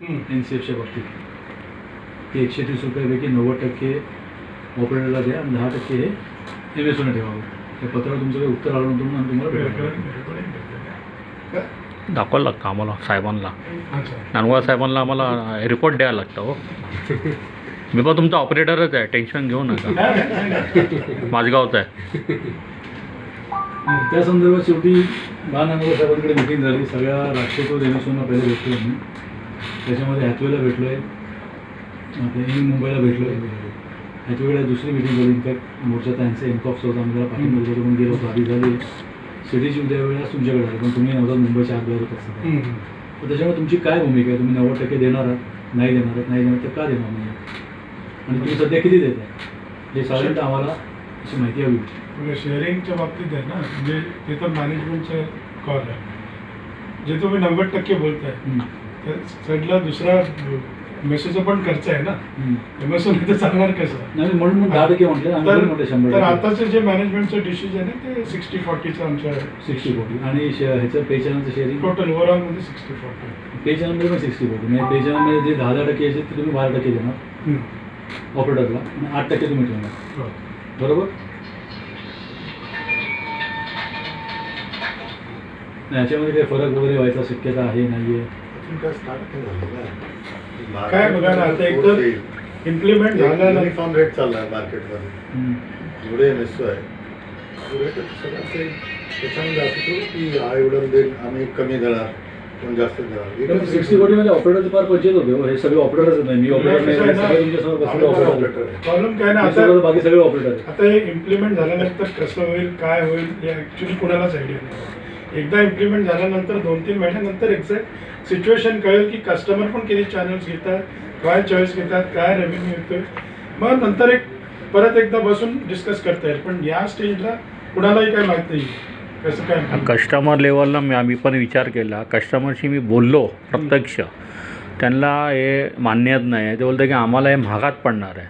NCFच्या बाबतीत की 130 रुपयापैकी 90% ऑपरेटरला द्या आणि 10% हे MSOने ठेवावं. त्या पत्रावर तुमचं काही उत्तर आलं नव्हतं म्हणून तुम्हाला दाखवायला लागतं आम्हाला साहेबांना, नानगाव साहेबांना आम्हाला रिपोर्ट द्यायला लागतं. हो मी पण तुमचा ऑपरेटरच आहे, टेन्शन घेऊ नका. माझगावचा आहे. त्या संदर्भात शेवटी महानगर साहेबांकडे मिटिंग झाली. सगळ्या राष्ट्रीयकृत MSOना पहिले भेटलो आम्ही. त्याच्यामध्ये हॅथवेला भेटलो आहे, आपल्या मुंबईला भेटलो आहे. हॅथवेला दुसरी मिटिंग झाली. इनफॅक्ट मोर्चा त्यांचं एनकॉप्स होता, आम्हाला पाठिंबा करून गेलो होतो. आधी झाली सिटीची उद्या वेळेस तुमच्याकडे आली, पण तुम्ही नव्हता, मुंबईच्या आत बाहेर होत असता. तर त्याच्यामुळे तुमची काय भूमिका आहे? तुम्ही 90% देणार आहात, नाही देणार आहात, नाही देणार तर का देणार नाही? आणि तुम्ही सध्या किती देत आहे हे साधारणतः आम्हाला अशी माहिती हवी. शेअरिंगच्या बाबतीत आहे ना, म्हणजे ते तर मॅनेजमेंटचं कॉल आहे. जे तुम्ही 90% बोलताय तर साईडला दुसरा MSOचा पण खर्च आहे ना. MSO तर चालणार कसं? नाही म्हणून 10% म्हटलं, म्हटलं 100%. तर आताचं जे मॅनेजमेंटचं डिसिजन आहे ते 60-40चं आमच्या 60-40 आणि ह्याचं पे चॅनलचं शेअरिंग टोटल ओव्हरऑलमध्ये 60-40. पे चॅनलमध्ये पण 60-40. म्हणजे पे चॅनलमध्ये जे 10% यायचे ते तुम्ही 12% देणार ऑपरेटरला आणि 8% तुम्ही ठेवणार, बरोबर? याच्यामध्ये काही फरक वगैरे व्हायचा शक्यता आहे नाही आहे? काय बघा ना, आता एकदम इम्प्लिमेंट झालं. युनिफॉर्म रेट चालणार मार्केटमध्ये. जेवढे MSO आहे रेट सगळं ते त्याच्यामध्ये असं करू की हा एवढं देईल, आम्ही कमी देणार, पण जास्त देणार. 60-40 मध्ये ऑपरेटरचे फार पंचायत होते. हे सगळे ऑपरेटरच नाही. मी ऑपरेटर नाही, सगळे तुमच्यासमोर बसलेले ऑपरेटर आहे. प्रॉब्लेम काय ना, आता बाकी सगळे ऑपरेटर आहे. आता हे इम्प्लिमेंट झाल्यानंतर कसं होईल, काय होईल, हे ॲक्च्युली कुणालाच आयडिया नाही. एकदा इम्प्लिमेंट झाल्यानंतर 2-3 महिन्यानंतर एक्झॅक्ट सिच्युएशन कळेल की कस्टमर पण किती चॅनल्स घेतात, काय चॉईस घेतात, काय रेव्हेन्यू येतोय. मग नंतर परत एकदा बसून डिस्कस करता येईल. पण या स्टेजला कुणालाही काय माहीत नाही कसं काय. कस्टमर लेवलला मी पण विचार केला. कस्टमरशी मी बोललो प्रत्यक्ष, त्यांना हे मान्यच नाही आहे. ते बोलतं की आम्हाला हे महागात पडणार आहे.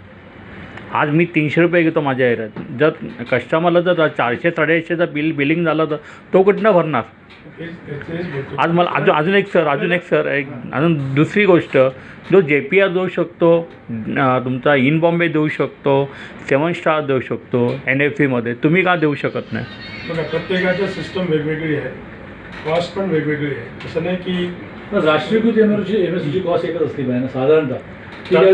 आज मी 300 रुपये घेतो माझ्या एरियात. जर कस्टमरला जर 400-800चं बिलिंग झालं तर तो कुठनं भरणार? आज मला अजून एक अजून दुसरी गोष्ट, जो JPR देऊ शकतो, तुमचा इन बॉम्बे देऊ शकतो, 7 स्टार देऊ शकतो NFC मध्ये, तुम्ही का देऊ शकत नाही? बघा, प्रत्येकाचं सिस्टम वेगवेगळी आहे, कॉस्ट पण वेगवेगळी आहे. असं नाही की राष्ट्रीयकृत MSOची कॉस्ट एकच असते पाहिजे ना साधारणतः. कॉस्ट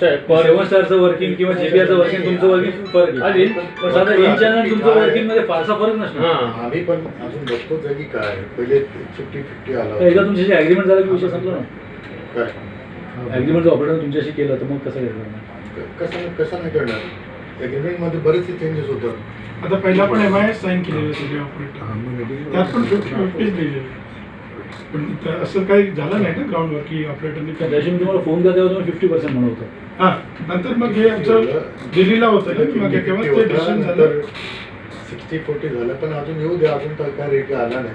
आहे 7 स्टारचं वर्किंग किंवा JPRचं वर्किंग, तुमचं वर्किंग फरक आहे. पण साधा इन चॅनल तुमचं वर्किंग मध्ये फारसा फरक नसतो. आम्ही पण अजून बघतोच आहे की काय पहिले 50-50 आला. एकदा तुमच्याशी ॲग्रीमेंट झाला की विषय संपला ना. काय ॲग्रीमेंटचं ऑपरेटर तुमच्याशी केलं तर मग कसं करणार? कसं नाही करणार? ॲग्रीमेंटमध्ये बरेचसे चेंजेस होतात. आता पहिला पण MIS साईन केलेलं सगळे ऑपरेटर, त्यात पण 50-50 लिहिलेलं. पण असं काही झालं नाही ना ग्राउंडवर की ऑपरेटरने त्याशी मी तुम्हाला फोन करता तुम्ही 50% म्हणत होतं. हां, नंतर मग हे आमचं दिल्लीला होतं ना, मग तेव्हा ते डिसिजन झालं 60-40 झालं. पण अजून येऊ द्या, अजून तर काय रेट आला नाही.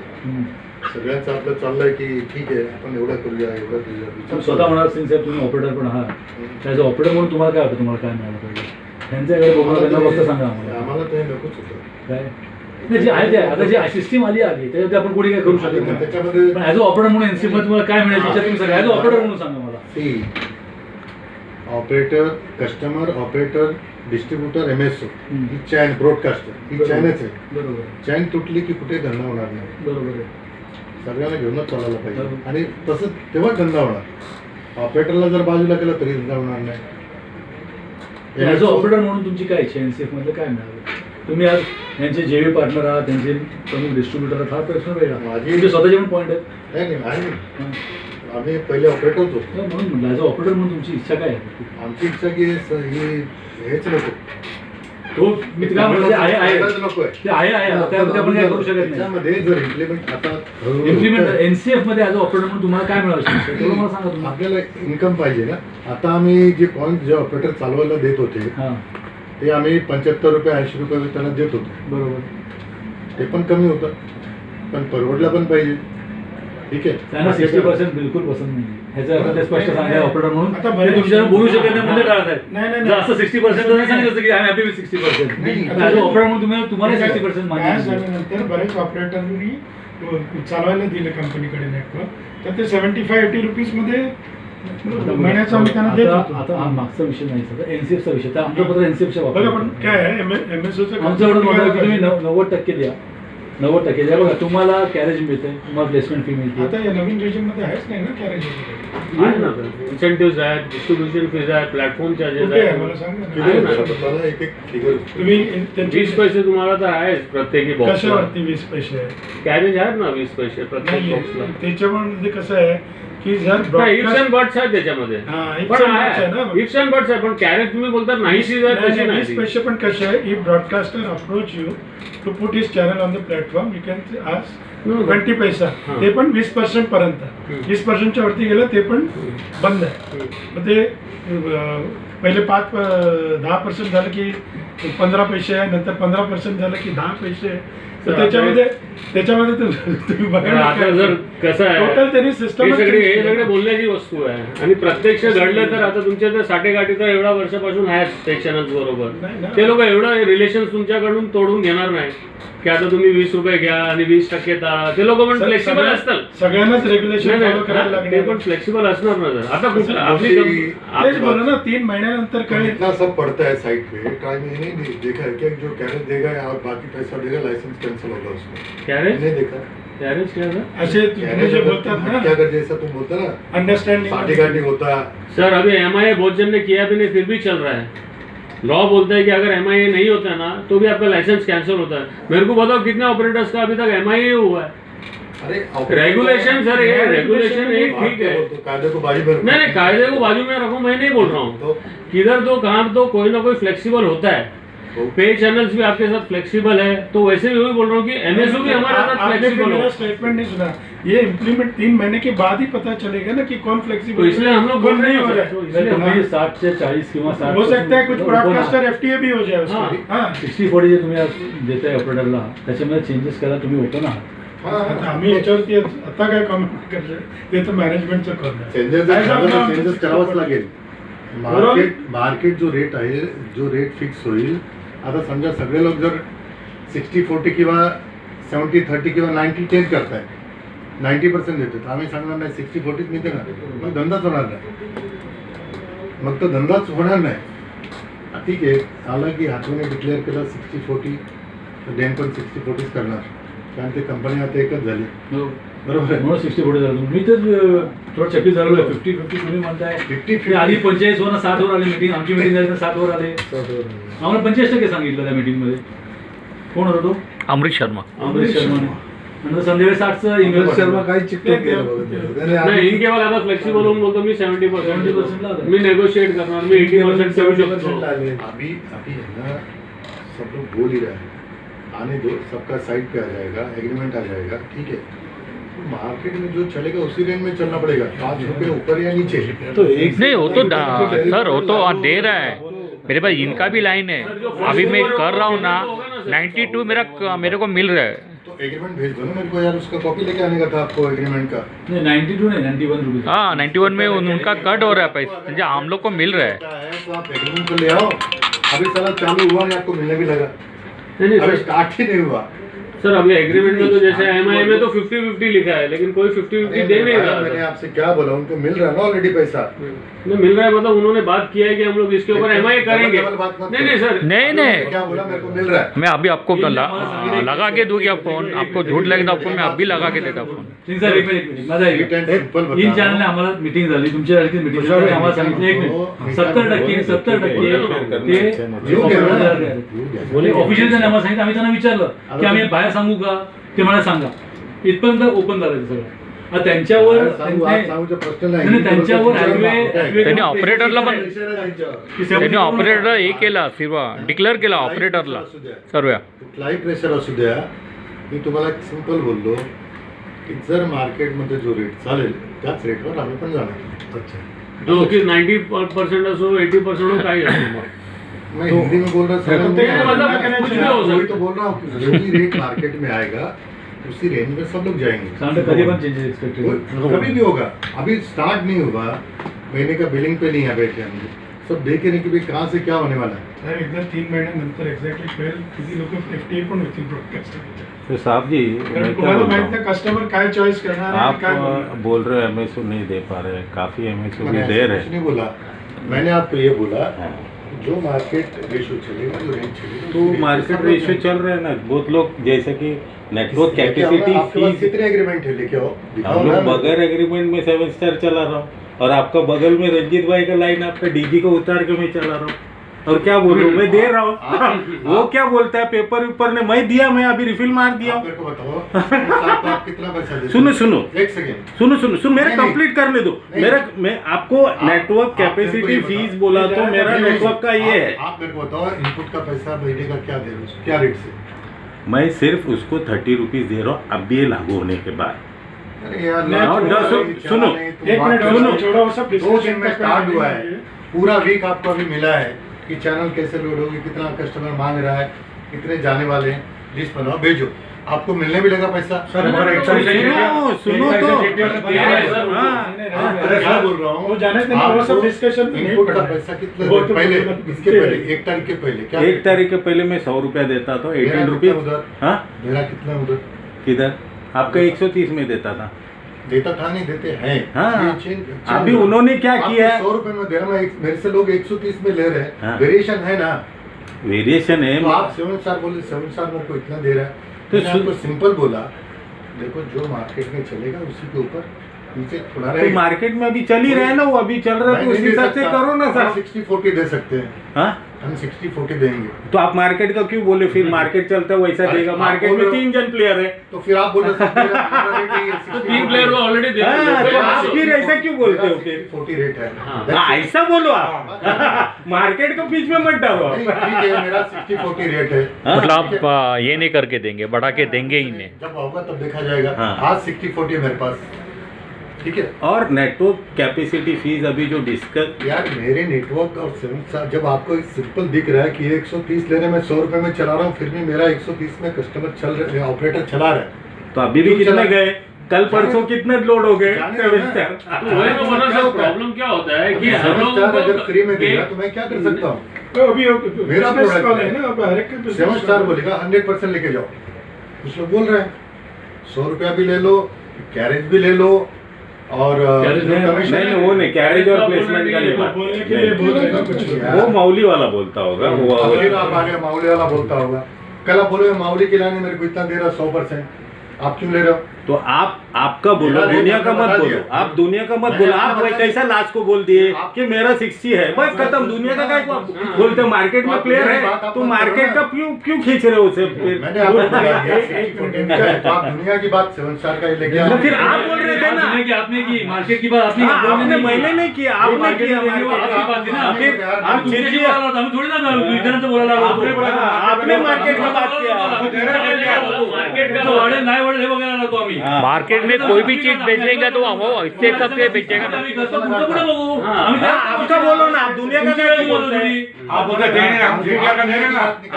सगळ्यांचं आपलं चाललंय की ठीक आहे आपण एवढं करूया. स्वतः म्हणाल सिंग साहेब तुम्ही ऑपरेटर पण आहात, त्याचं ऑपरेटर म्हणून तुम्हाला काय वाटतं, तुम्हाला काय मिळालं पाहिजे? त्यांच्याकडे बघून त्यांना फक्त सांगा आम्हाला ते नकोच होतं. काय जे आहे ते आता जी सिस्टीम आली त्याच्यात आपण कोणी काय करू शकत नाही. त्याच्यामध्ये पण ॲज अ ऑपरेटर म्हणून NCF मध्ये तुम्हाला काय मिळेल त्याच्यात तुम्ही सांगा. ॲज अ ऑपरेटर म्हणून सांगा मला. Operator, customer, operator, distributor, MSO ही चॅन, ब्रॉडकास्टर ही चॅनच आहे. बरोबर. चॅन तुटली की कुठे धंदा होणार नाही. बरोबर आहे. सगळ्यांना घेऊनच चालायला पाहिजे आणि तसंच तेव्हा धंदा होणार. ऑपरेटरला जर बाजूला केला तरी धंदा होणार नाही. ॲज अ ऑपरेटर म्हणून तुमची काय इच्छा NCF मधलं काय मिळालं? तुम्ही आज यांचे JV पार्टनर आहात, त्यांचे प्रमुख डिस्ट्रीब्युटर आहात, हा प्रश्न वेगळा. तुमचे स्वतःचे पण पॉईंट आहेत. नाही आहे. आम्ही पहिले ऑपरेटरच होतो. म्हणून म्हटलं ॲज अ ऑपरेटर म्हणून तुमची इच्छा काय आहे? आमची इच्छा की हेच नको. तो मी काय म्हणतो ते आहे नको आहे. ते आहे त्यामध्ये आपण काय करू शकत नाही. त्यामध्ये जर इम्प्लिमेंट NCF मध्ये ॲज अ ऑपरेटर म्हणून तुम्हाला काय मिळालं तेवढं मला सांगा तुम्ही. आपल्याला इन्कम पाहिजे ना. आता आम्ही जे पॉईंट जे ऑपरेटर चालवायला देत होते ते आम्ही 75 रुपये 80 रुपये त्यांना देत होतो. बरोबर. ते पण कमी होतं, पण परवडला पण पाहिजे. ठीक आहे. त्यांना 60% बिलकुल पसंत नाही. ह्याचा अर्थ ते स्पष्ट सांगा ऑपरेटर म्हणून आता तुमच्यावर बोलू शकत नाही म्हणजे टाळत आहेत. नाही. जर असं 60% तर सांगितलं की I am happy with 60%. As a operator म्हणून तुम्हाला 60% मान्य झाल्यानंतर बरेच ऑपरेटरनी चालवायला दिलं कंपनीकडे नेटवर्क, तर ते 75-80 रुपीजमध्ये महिन्याचं आम्ही त्यांना देत होतो. आता हा मागचा विषय नाही सर, एनसीएफचा विषय. तर आमचं पत्र एनसीएफच्या बघा पण वापर काय आहे MSOचं आमचं एवढं म्हणणं आहे की तुम्ही 90% द्या, 90% द्या. बघा तुम्हाला कॅरेज मिळते, तुम्हाला प्लेसमेंट फी मिळते. आता या नवीन रेजिममध्ये आहेच नाही ना कॅरेज आहे ना, इन्सेंटिव्ह आहेत, डिस्ट्रीब्युशन फीज आहे, प्लॅटफॉर्म चार्जेस कुठे आहे आहे. मला सांगा किती ना. आहे ना. मला एक फिगर तुम्ही त्यांची 20 पैसे तुम्हाला तर आहेच प्रत्येकी बॉक्सला. कशावरती 20 पैसे आहे? कॅरेज आहेत ना 20 पैसे प्रत्येक नाही बॉक्सला. त्याच्यामध्ये कसं आहे की जर इफ्स broadcast- अँड बट्स आहेत त्याच्यामध्ये. हा, ifs पण and buts आहे ना. इफ्स अँड बट्स आहे, पण कॅरेज तुम्ही बोलता 90 नाही, पैसे 20 नाही. पैसे पण कसे आहे, if broadcaster approach you to put his channel on the platform, you can ask 20 पैसा, हा. ते पण 20% पर्यंत. 20%च्या वरती गेलं ते पण बंद आहे. मग ते पहिले 10% झालं की 15 पैसे आहे, नंतर 15% झालं की 10 पैसे आहे. तर तर त्याच्यामध्ये तुम्ही पण बघा आता जर कसं आहे, टोटल त्यांनी हे सिस्टम सगळे बोलण्याची वस्तू आहे आणि प्रत्यक्ष घडलं तर आता तुमच्या तर साठेगाठी तर एवढ्या वर्षापासून आहेत ते चॅनल्स नाही बरोबर. ना. ते लोक एवढं रिलेशन तुमच्याकडून तोडून घेणार नाही की आता तुम्ही 20 रुपये घ्या आणि 20% ते लोक पण फ्लेक्सिबल असतात. सगळ्यांनाच रेग्युलेशन नाही, फॉलो करायला नाही, ते लागणार. पण फ्लेक्सिबल असणार ना जर. आता कुठलं आपली तेच बोला ना, 3 महिन्यानंतर कळेल. इतना सब पड़ता है साइट पे, टाइम ये नहीं देखा है कि जो कैरेज देगा और बाकी पैसा देगा, लाइसेंस कैंसिल होगा उसमें, कॅरेज नहीं देखा. कॅरेज क्या है? असे तुम्ही जे बोलतात ना, क्या कर जैसा तुम बोलता ना, अंडरस्टँडिंग साठेगाठी होता. सर अभी MIA बहुत जन ने किया भी नहीं, फिर भी चल रहा है. लॉ बोलता है कि अगर MIA नहीं होता है ना तो भी आपका लाइसेंस कैंसिल होता है. मेरे को बताओ कितने ऑपरेटर्स का अभी तक MIA हुआ है? अरे रेगुलेशन सर, ये रेगुलेशन एक आप ठीक क्या है. बोलते हो? कायदे को बाजू में रखो. नहीं नहीं, कायदे को बाजू में रखो, मैं नहीं बोल रहा हूँ. तो किधर तो कहाँ तो कोई ना कोई फ्लेक्सिबल होता है. तो पे चैनल्स भी आपके साथ फ्लेक्सिबल है, तो वैसे भी वही बोल रहा हूँ कि MSO भी हमारे साथ आपने फ्लेक्सिबल मेरा हो. स्टेटमेंट नहीं सुना. ये इम्प्लीमेंट 3 महीने के बाद ही पता चलेगा ना कि कौन तो फ्लेक्सिबल इसलिए हम लोग बोल रहे नहीं हो रहा हैं है. तो जर इसलिए तुम्ही 60 से 40 किंवा 60 हो सकता है कुछ ब्रॉडकास्टर FTA भी हो जाए हाँ. उसमें. हाँ. 60-40 जे तुम्ही आज देताय ऑपरेटरला, त्याच्यामध्ये चेंजेस करायला तुम्ही ओपन आहात. आता आम्ही याच्यावरती आता काय कमेंट करतोय ते तर मॅनेजमेंटचं करणार. चेंजेस करावाच लागेल. मार्केट जो रेट आहे, जो रेट फिक्स होईल, आता समजा सगळे लोक जर 60-40 किंवा 70-30 किंवा 90-10 करताय, 90% देतात, आम्ही सांगणार नाही 60-40 मिळते ना, मग धंदाच होणार नाही. मग तो धंदाच होणार नाही. ठीक आहे, आलं की हातून डिक्लेअर केलं 60-40, तर डेन पण 60-40 करणार, कारण ते कंपनी आता एकच झाली. बरोबर आहे. म्हणून 60-40 झालं. मी तर थोडं चकित झालो. 50-50 तुम्ही म्हणताय. 50-50 आधी 45 वर 60 वर आली मीटिंग, आमची मीटिंग झाली तर 7 वर आले. आम्हाला 45% सांगितलं त्या मीटिंगमध्ये. कोण होता तो? अमृत शर्मा. अमरीश शर्माने. नंतर संध्याकाळी 60चं ईमेल शर्मा काही चिकटून गेलं बघा. नाही, इनके बाद आता फ्लेक्सिबल होऊन बोलतो मी 70% 70% लावलं. मी नेगोशिएट करणार, मी 80% ठेवू शकतो. अभी है ना, सब लोग बोल ही रहे हैं, आने दो, सबका साइड पे आ जाएगा, एग्रीमेंट आ जाएगा, ठीक है. मार्केट में जो चलेगा उसी रेंज में चलना पड़ेगा, 5 रुपये ऊपर या नीचे. तो एक नहीं वो तो सर वो तो दे रहा है मेरे पास, इनका भी लाइन है. अभी मैं कर रहा हूँ ना 92 मेरे को मिल रहा है. तो एग्रीमेंट भेज दो ना मेरे को यार, उसका कॉपी लेके आने का था आपको एग्रीमेंट का. नाही 92 नाही 91 रुपये. हाँ 91 में उनका कट हो रहा है पैसा, म्हणजे हम लोग को मिल रहा है. तो आप एग्रीमेंट को ले आओ. अभी साला चालू हुआ नहीं, आपको मिलने भी लगा. नहीं अभी सर, स्टार्ट ही नहीं हुआ. सर अभी एग्रीमेंट में तो जैसे MIA में तो 50-50 लिखा है, लेकिन कोई 50-50 दे नहीं रहा. मैंने आपसे क्या बोला, उनको मिल रहा है ना ऑलरेडी पैसा. नहीं मिल रहा है, मतलब उन्होंने बात किया है कि हम लोग इसके ऊपर MIA करेंगे. डबल बात मत नहीं नहीं सर, नहीं क्या बोला, मेरे को मिल रहा है. मैं अभी आपको लगा के दूंगा फोन. आपको झूठ लगेगा आपको, मैं अभी लगा के देता फोन. सिंग सर एक मिनिट माझा एक Neat and simple बता इन रहा चॅनलने हूं. आम्हाला मीटिंग झाली, तुमच्या सारखी मीटिंग झाली. आम्हाला सांगितलं 1 मिनिट 70% ते ऑफिशियल त्यांनी आम्हाला सांगितलं. आम्ही त्यांना विचारलं की आम्ही बाहेर सांगू का, ते मला सांगा. इथपर्यंत ओपन झालं ते सगळं. आता त्यांच्यावर सांगूचा प्रश्न नाही, नाही. त्यांच्यावर हायवे त्यांनी ऑपरेटरला पण त्यांनी ऑपरेटर हे केला, फिरवा डिक्लेअर केला ऑपरेटरला सर्व. कुठलाही प्रेशर असू द्या, मी तुम्हाला एक सिंपल बोललो की जर मार्केटमध्ये जो रेट चालेल त्याच रेटवर आम्ही पण जाणार. अच्छा, जो कि 90% असो 80% हो, काही असो. मैं हिंदी में बोल रहा मतलब कुछ भी हो वही सकता तो बोल रहा हूँ कि जो भी रेट मार्केट में आएगा उसी रेंज में सब लोग जाएंगे. सांगतो कधी पण चेंजेस एक्सपेक्टेड. कभी भी होगा. अभी स्टार्ट नहीं हुआ, महीने का बिलिंग पे नहीं है बैठे हम लोग, सब देखे नहीं कि भाई कहाँ से क्या होने वाला है. साहेब एकदा 3 महिन्यानंतर एक्झॅक्टली कळेल किती लोक FTA पण होतील ब्रॉडकास्टर. तो साहब जी कारण मैं क्या कुणाला बोल रहा माहित नाही हूँ, कस्टमर काय चॉईस करणार आहे, आप काय बोलणार. बोल रहे हो एमएसओ नहीं दे पा रहे, काफ़ी एमएसओ मैंने भी ऐसा दे कुछ रहे नहीं बोला. मैंने आपको ये बोला हाँ। जो मार्केट रेशो चलेगा, जो रेंज चलेगा, तो मार्केट रेशियो चल रहे हैं ना बहुत लोग, जैसे कि नेटवर्क कैपेसिटी आपके पास फीस, कितने एग्रीमेंट है, लेके आओ, दिखाओ हम ना. लोग बगैर एग्रीमेंट में 7 स्टार चला रहा हूँ, और आपका बगल में रंजीत भाई का लाइन आपका डीजी को उतार के मैं चला रहा हूँ, और क्या बोलूँ मैं दे रहा हूँ. वो क्या बोलता है पेपर वेपर ने मैं दिया, मैं अभी रिफिल मार दिया आप हूँ. मेरे को बताओ साहब, आप कितना पैसा देते सुनो हो? सुनो एक सेकेंड. सुनो मेरा नहीं, नहीं। कंप्लीट करने दो. नहीं। मेरा मैं आपको आप- नेटवर्क आप मेरे को कैपेसिटी ये बताओ। फीस बोला तो मेरा नहीं, नेटवर्क का ये है. आप मेरे को बताओ इनपुट का पैसा महीने का क्या दे रहे हो, क्या रेट से? मैं सिर्फ उसको 30 रुपीज दे रहा हूँ अब ये लागू होने के बाद. अरे यार नहीं, और थोड़ा- सुनो, एक मिनट सुनो। छोड़ा वो सब 2 दिन डिस्कशन में स्टार्ट हुआ है, पूरा वीक आपको अभी मिला है कि चैनल कैसे लोड होगी, कितना कस्टमर मांग रहा है, कितने जाने वाले हैं, लिस्ट बनाओ भेजो, आपको मिलने भी लगा पैसा. सर, हमारा एक सुनो तो हाँ, अरे क्या बोल रहा हूँ, वो जाने देना, वो सब डिस्कशन में नहीं इनपुट का पड़ना. पैसा कितना वो दे- तो पहले मतलब इसके पहले 1 तारीख के पहले क्या 1 तारीख के पहले मैं 100 रुपया देता था, मेरा 18 कितना रुपीज. उधर? हाँ मेरा कितना उधर किधर आपका 130 में देता था. देता था, नहीं देते हैं. हाँ। ये change- अभी उन्होंने क्या आपको किया है? 100 रुपए में दे रहा हूं, मेरे से लोग 130 में ले रहे हैं. हाँ। वेरिएशन है ना. वेरिएशन है. तो आप 7 स्टार बोले, 7 स्टार मेरे को इतना दे रहा है. तो मैंने आपको सिंपल बोला, देखो जो मार्केट में चलेगा उसी के ऊपर नीचे थोड़ा तो रहेगा. मार्केट में अभी चल ही रहा है ना, वो अभी चल रहा है मैं तो उस नहीं दे हिसाब से सकता. करो ना हम सर. 60-40 दे सकते हैं. हाँ हम 60-40 देंगे. तो आप मार्केट का क्यों बोले फिर? मार्केट चलता है वैसा अरे, देगा. आप मार्केट बोल में रहे हो। 3 जन प्लेयर है. तो फिर आप बोल रहे हो, मेरा rate ही है, तो 60-40. 3 प्लेयर को ऑलरेडी दे हाँ, तो आप दो. फिर ऐसा क्यों बोलते हो मेरा फिर? 60-40 रेट है. हाँ। That's हाँ, it. ऐसा बोलो आप. मार्केट को बीच में मत डालो नहीं, आप. ठीक है, मेरा 60-40 रेट है. हाँ, मतलब ठीक आप ये नहीं करके देंगे, बढ़ा के देंगे ही नहीं. जब होगा तब देखा जाएगा. हाँ। आज 60-40 मेरे पास. ठीक है और नेटवर्क कैपेसिटी फीस अभी जो डिस्कस, यार, मेरे नेटवर्क और 7 स्टार जब आपको सिंपल दिख रहा है कि ये 130 ले रहे हैं, मैं 100 रुपए में चला रहा हूँ, फिर भी मेरा 130 में कस्टमर चल रहे, ऑपरेटर चला रहा है. तो अभी भी क्यों कितने चला? गए? कल परसों कितने लोड हो गए? जाने दो ना. तो वही तो बोला सर, प्रॉब्लम क्या होता है कि हम 7 लोग स्टार अगर को फ्री में दे रहा तो मैं क्या कर सकता हूँ. तो अभी मेरा business product call है. है ना, अब हर एक का business 7 स्टार call है. बोलेगा 100% लेके जाओ. कुछ लोग बोल रहे हैं 100 रुपया भी ले लो, कैरेज भी ले लो, और कैरेज जो नहीं, कमीशन नहीं वो नहीं, कैरेज और प्लेसमेंट का नहीं बात. बोलने के लिए बोल रहे हैं कुछ लोग. वो मौली वाला बोलता होगा वो. फिर आप आगे माउली वाला बोलता होगा. कल आप बोलोगे माउली के लाने मेरे को इतना दे रहा 100%, आप क्यों ले रहे हो? तो आपका बोलो, मेरा रेट दुनिया का आपने मत बता बोलो. दिया. आप दुनिया का मत मैंने बोलो. आपको आप बता दिया. कैसा लास्ट को बोल दिए आप- कि मेरा 60 है, बस खत्म. दुनिया का क्या बोलते? मार्केट में आप प्लेयर मेरी है बात आप तो मत मार्केट करो का ना. क्यों खींच रहे हो उसे? मैंने आपको बता दिया 60-40 तो आप दुनिया की बात 7 स्टार का ही लेके तो आओ. फिर आप बोल रहे थे ना. आपने की मार्केट की बात आपने हाँ, बोलने आपने नहीं मैंने की. नहीं किया, आपने मार्केट किया. में देखिए, वो मार्केट आपकी बात थी ना. आप फिर आप आप तुमसे खींचिए. बोला था, हमें थोड़ी ना इधर से बोला था. आपने मार्केट का बात किया. मार्केट का वाढे नाही वाढे हे बघायला लागतो आम्ही. मार्केट में कोई भी चीज बेचेगा तो वो इससे सबसे बेचेगा ना. आम्ही कसं तुमचं पुढे बघू. आम्ही हाँ, आपका बोलो ना. आप दुनिया का क्या क्यों बोलते हैं? आप बोलते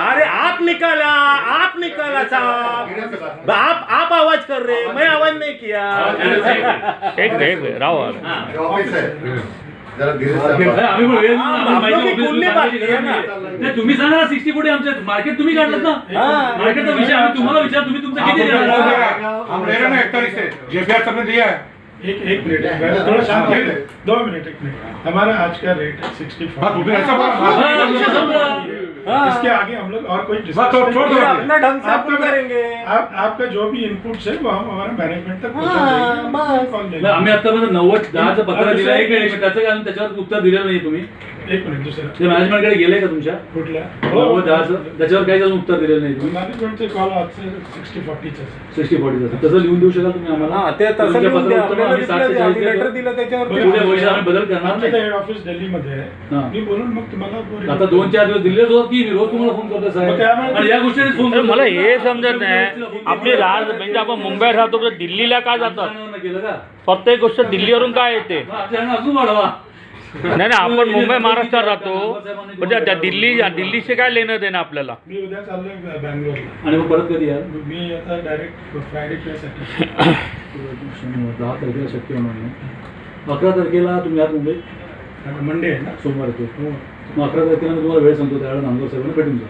अरे आप निकाला साहब. आप आवाज कर रहे हैं, मैं आवाज नहीं किया. एक राव जो ऑफिस है जरा धीरे से आप बात. आम्ही बोलू, आप लोग की कुंडली बात किया ना. नाही, तुम्ही सांगा ना 60-40 आमच्या मार्केट तुम्ही काढलं ना. हाँ. मार्केटचा विषय आम्ही तुम्हाला विचार, तुम्ही तुमचं किती देणार? हम ले रहे हैं ना 41 से जेपीआर सबने दिया है. एक मिनट थोड़ा शांत रहिए. 2 मिनट 1 मिनट. हमारा आज का रेट है 64. हाँ, तो फिर ऐसा बोला. हाँ, विषय संपला. हाँ. इसके आगे हम लोग और कोई बस तो discussion छोड़ दो. नहीं फिर करेंगे. अपना ढंग से आपका अपन करेंगे. आपका जो भी इनपुट्स है वो हम हमारा मैनेजमेंट तक हाँ, पहुंचा देंगे. बस. कॉल नाही, आम्ही आतापर्यंत 90-10चं पत्र दुसरं- दिलं आहे की नाही, त्याचं काय अजून त्याच्यावर उत्तर दिलेलं नाही तुम्ही. एक मिनिट दुसरा ते मॅनेजमेंटकडे गेले का तुमच्या कुठल्या 90-10चं त्याच्यावर काही अजून उत्तर दिलेलं नाही तुम्ही. मॅनेजमेंटचे कॉल आजचे 60-40चे 60-40 तसं लिहून देऊ शकाल तुम्ही आम्हाला? हा, ते तसं तुमच्या लिहून द्या. पत्रात उत्तर आपल्याला आम्ही दिसलं, 60 आम्ही ते 40 लेटर दिलं त्याच्यावर. पुढे वर्षी आम्ही बदल करणार आमचं नाही. हेड ऑफिस दिल्लीमध्ये आहे. हा. मी बोलून मग तुम्हाला आता 2-4 दिवस दिलेच होत की मी रोज तुम्हाला फोन करतो साहेब. मग त्यामुळे- आणि या गोष्टीने फोन तर मला हे समजत नाही, आपली राज म्हणजे आपण मुंबईत राहतो तर दिल्लीला का जातात? केलं का? प्रत्येक गोष्ट दिल्लीवरून काय येते? मग आपल्याला अजून वाढवा. नाही आपण मुंबई महाराष्ट्रात राहतो, म्हणजे त्या दिल्लीशी काय लेणं देणं आपल्याला? मी उद्या चाललोय बँगलोरला. आणि मग परत कधी यार? मी आता डायरेक्ट फ्रायडे प्लेसाठी 10 तारखेला शक्य होणार नाही. 11 तारखेला तुम्ही आहात मुंबईत? मंडे आहे ना. सोमवार येतो. मग 11 तारखेला मी तुम्हाला वेळ सांगतो, त्यावेळेला नांदगाव साहेबांना भेटून जा.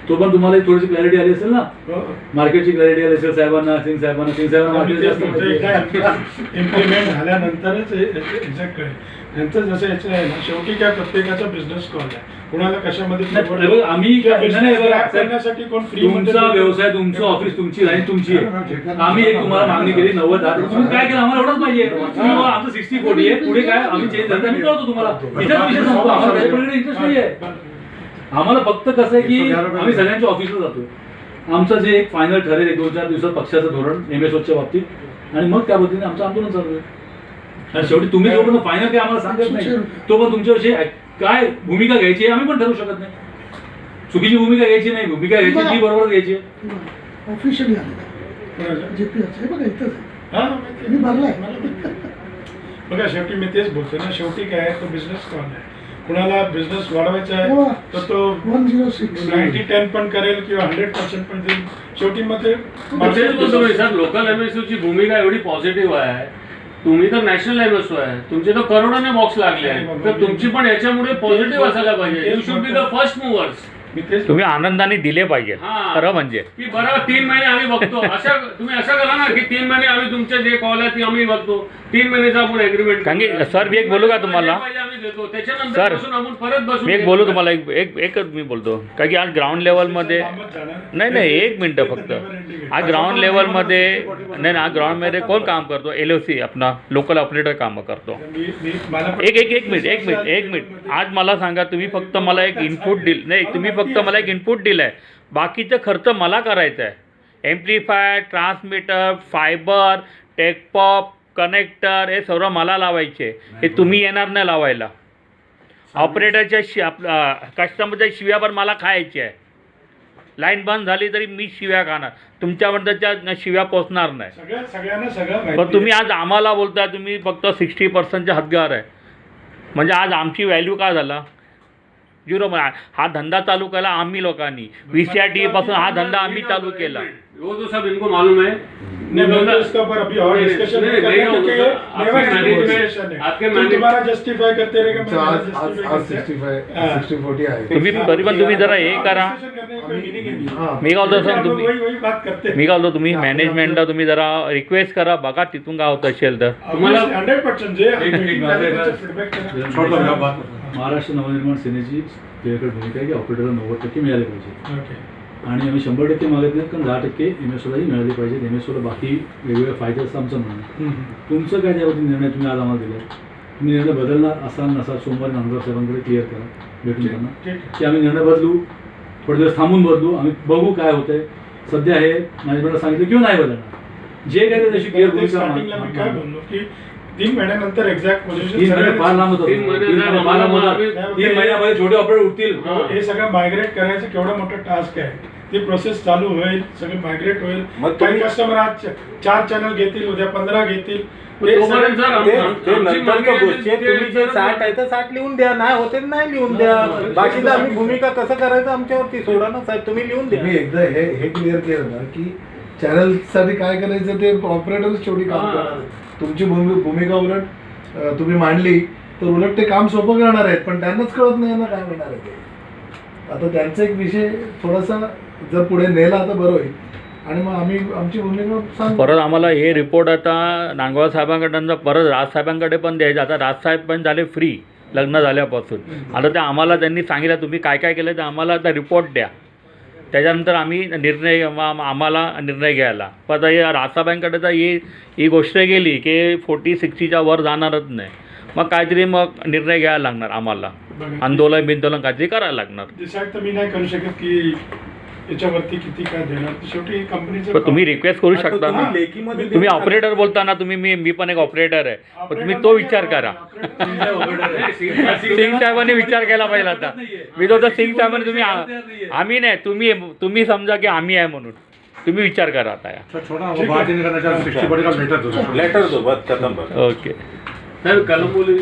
तो पण तुम्हाला एक थोडीशी क्लॅरिटी आली असेल ना, हो. मार्केटची क्लॅरिटी आली असेल साहेबांना, सिंग साहेबांना आम्ही मार्केट तेच जास्त म्हणतो, माहिती आहे. एकदा इम्प्लिमेंट झाल्यानंतरच एक्झॅक्ट कळेल. त्यांचं जसं याचं आहे ना, शेवटी काय प्रत्येकाचा बिझनेस कॉल आहे, कुणाला कशामध्ये नाही, forward- बघा, आम्ही किंवा नाही, business नाही, बघा, grab करण्यासाठी कोण फ्री तुमचा व्यवसाय, तुमचं ऑफिस, तुमची लाईन तुमची आहे. आम्ही एक तुम्हाला मागणी केली 90,000, तुम्ही काय केलं आम्हाला एवढंच पाहिजे. तुम्ही बाबा आमचं 60-40 आहे, पुढे काय आम्ही चेंज झालं मी कळतो तुम्हाला. इथेच विषय संपतो, आम्हाला त्याच्याकडे इंटरेस्ट नाही आहे. आम्हाला फक्त कसं आहे की आम्ही सगळ्यांच्या ऑफिसला जातो. आमचं जे एक फायनल ठरेल 1-2-4 दिवसात पक्षाचं धोरण MSOच्या बाबतीत, आणि मग त्या पद्धतीने आमचं आंदोलन चालू आहे. आणि शेवटी तुम्ही जोपर्यंत फायनल काय आम्हाला सांगत नाही, तो पण तुमच्याविषयी काय भूमिका घ्यायची आहे आम्ही पण ठरवू शकत नाही. चुकीची भूमिका घ्यायची नाही, भूमिका घ्यायची ती बरोबर घ्यायची आहे. ऑफिशियली आलेला JPF हे बघा इथंच आहे. हा, माहिती आहे. मी भरलाय. बघा शेवटी मी तेच बोलतो ना, शेवटी काय आहे, तो बिझनेस कॉल आहे. कुणाला बिझनेस वाढवायचा आहे हो. तर तो 106 90-10 पण करेल किंवा 100% पण देईल. शेवटी मग ते तेच बोलतो मी सर, लोकल MSO ची भूमिका एवढी पॉझिटिव्ह आहे. तुम्ही तर नॅशनल MSO आहे, तुमचे तर करोडोने बॉक्स लागले आहेत, तर तुमची पण याच्यामुळे पॉझिटिव्ह असायला पाहिजे. You should be the first movers. मी तेच तुम्ही आनंदाने दिले पाहिजे हा. खरं म्हणजे. की बरोबर 3 महिने आम्ही बघतो, अशा तुम्ही असं करा ना की 3 महिने आम्ही तुमचे जे कॉल आहे ते आम्ही बघतो, 3 महिन्याचा आपण एग्रीमेंट. कारण की सर मी एक बोलू का तुम्हाला, आम्ही देतो, त्याच्यानंतर सर, बसून आपण परत बसून मी एक बोलू तुम्हाला, एकच मी बोलतो कारण की आज ग्राउंड लेवलमध्ये नाही 1 मिनटं फक्त. आज ग्राउंड लेवलमध्ये नाही आज ग्राउंडमध्ये कोण काम करतो, LOC आपला लोकल ऑपरेटर कामं करतो. एक मिनिट आज मला सांगा, तुम्ही फक्त मला एक इनपुट नाही, तुम्ही फक्त मला एक इनपुट दिलंय, बाकीचं खर्च मला करायचं आहे. एम्प्लिफायर, ट्रान्समीटर, फायबर, टेकपॉप, कनेक्टर हे सर्व मला लावायचे, हे तुम्ही येणार नाही लावायला. ऑपरेटरच्या कस्टमरच्या शिव्या पण मला खायची आहे. लाईन बंद झाली तरी मी शिव्या खाणार, तुमच्याबद्दलच्या शिव्या पोचणार नाही. सगळ्यांना सगळं पण तुम्ही आज आम्हाला बोलताय तुम्ही फक्त 60%च्या हद्दीवर आहे, म्हणजे आज आमची व्हॅल्यू काय झाला 0. हा धंदा चालू केला आम्ही लोकांनी, VCRT पासून हा धंदा आम्ही चालू केला. वो तो सब इनको मालूम है. नहीं, मैं तो इसके ऊपर अभी और डिस्कशन नहीं करना, क्योंकि ये never ending discussion है. तुम तुम्हारा जस्टिफाई करते रहेगा, मैं मेरा justify करते हैं. 60-40 आहे. तुम्ही तरी पण तुम्ही जरा हे करा. Discussion करने में कोई meaning ही नहीं है. हां. मी काय बोलतो हम सर, लोग तुम्ही वही बात करते हैं. मी काय बोलतो तुम्ही मॅनेजमेंटला तुम्ही जरा रिक्वेस्ट करा, बघा तिथून काय होत असेल तर. तुम्हाला 100% जे एक माझं फीडबॅक करा. छोडतो मी बात. महाराष्ट्र नवनिर्माण सेनेची क्लिअर भूमिका आहे की ऑपरेटरला 90% मिळाले पाहिजे, ओके. आणि आम्ही 100% मागत नाहीत, कारण 10% MSOलाही मिळाले पाहिजे. MSOला बाकी वेगवेगळे फायदे असतं आमचं म्हणणं. तुमचं काय त्यावरती निर्णय तुम्ही आज आम्हाला दिला, तुम्ही निर्णय बदलणार असाल नसाल सोमवारी नांदगाव साहेबांकडे क्लिअर करा, भेटून त्यांना ठीक आहे. की आम्ही निर्णय बदलू, थोडे दिवस थांबून बदलू, आम्ही बघू काय होतंय. सध्या हे मॅनेजमेंटला सांगितलं किंवा नाही बदलणार, जे काय ते तशी क्लिअर स्टार्टिंगला मी काय भूमिका. बोललो की 3 महिन्यानंतर एक्झॅक्ट 3 महिने फार लांब होतं. 3 महिने 3 महिने फार लांब होतात. 3 महिन्यामध्ये छोटे ऑपरेटर उठतील. हे सगळं मायग्रेट करायचं केवढं मोठं टास्क आहे. ती प्रोसेस चालू होईल, सगळं मायग्रेट होईल. मग काही कस्टमर आज 4 चॅनल घेतील, उद्या 15 घेतील. पण तोपर्यंत सर ते नंतरच्या गोष्टी आहेत. तुम्ही जे 60 आहे तर 60 लिहून द्या, नाही होते तर नाही लिहून द्या. बाकीचं आम्ही भूमिका कसं करायचं आमच्यावरती सोडा ना साहेब, तुम्ही लिहून द्या. मी एकदा हे क्लिअर केलं ना की चॅनलसाठी काय करायचं ते ऑपरेटरच शेवटी काम हां. करणार आहेत. तुमची भूमिका उलट तुम्ही मांडली तर उलट ते काम सोपं करणार आहेत, पण त्यांनाच कळत नाही ना काय होणार आहे ते. आता त्यांचा एक विषय थोडासा जर पुढे नेला तर बरं होईल, आणि मग आम्ही आमची भूमिका सांगू. परत आम्हाला हे रिपोर्ट आता नांदगाव साहेबांकडनं परत राजसाहेबांकडे पण द्यायचं. आता राजसाहेब पण झाले फ्री लग्न झाल्यापासून. आता ते आम्हाला त्यांनी सांगितलं तुम्ही काय काय केलं ते आम्हाला आता रिपोर्ट द्या, त्याच्यानंतर आम्ही निर्णय आम्हाला निर्णय घ्यायला. पण आता हे राजसाहेबांकडे तर ही गोष्ट गेली की 40-60च्या वर जाणारच नाही. मग काहीतरी मग निर्णय घ्यायला लागणार आम्हाला, आंदोलन बिंदोलन काहीतरी करायला लागणार. डिसाईड तर मी नाही करू शकत की याच्यावरती किती काय देणार. शेवटी कंपनीचं पण तुम्ही रिक्वेस्ट करू आता शकता ना. तुम्ही लेखीमध्ये तुम्ही देऊन ऑपरेटर बोलताना तुम्ही मी पण एक ऑपरेटर आहे, पण तुम्ही तो विचार करा. सिंग साहेबांनी विचार केला पाहिजे. आता मी तो सिंग साहेबांनी तुम्ही आम्ही नाही, तुम्ही समजा की आम्ही आहे म्हणून तुम्ही विचार करा आता या. छोटा वो बात ही नहीं करना चाहता, 60 का लेटर दो. लेटर दो, बस खत्म. ओके. सर कलम बोले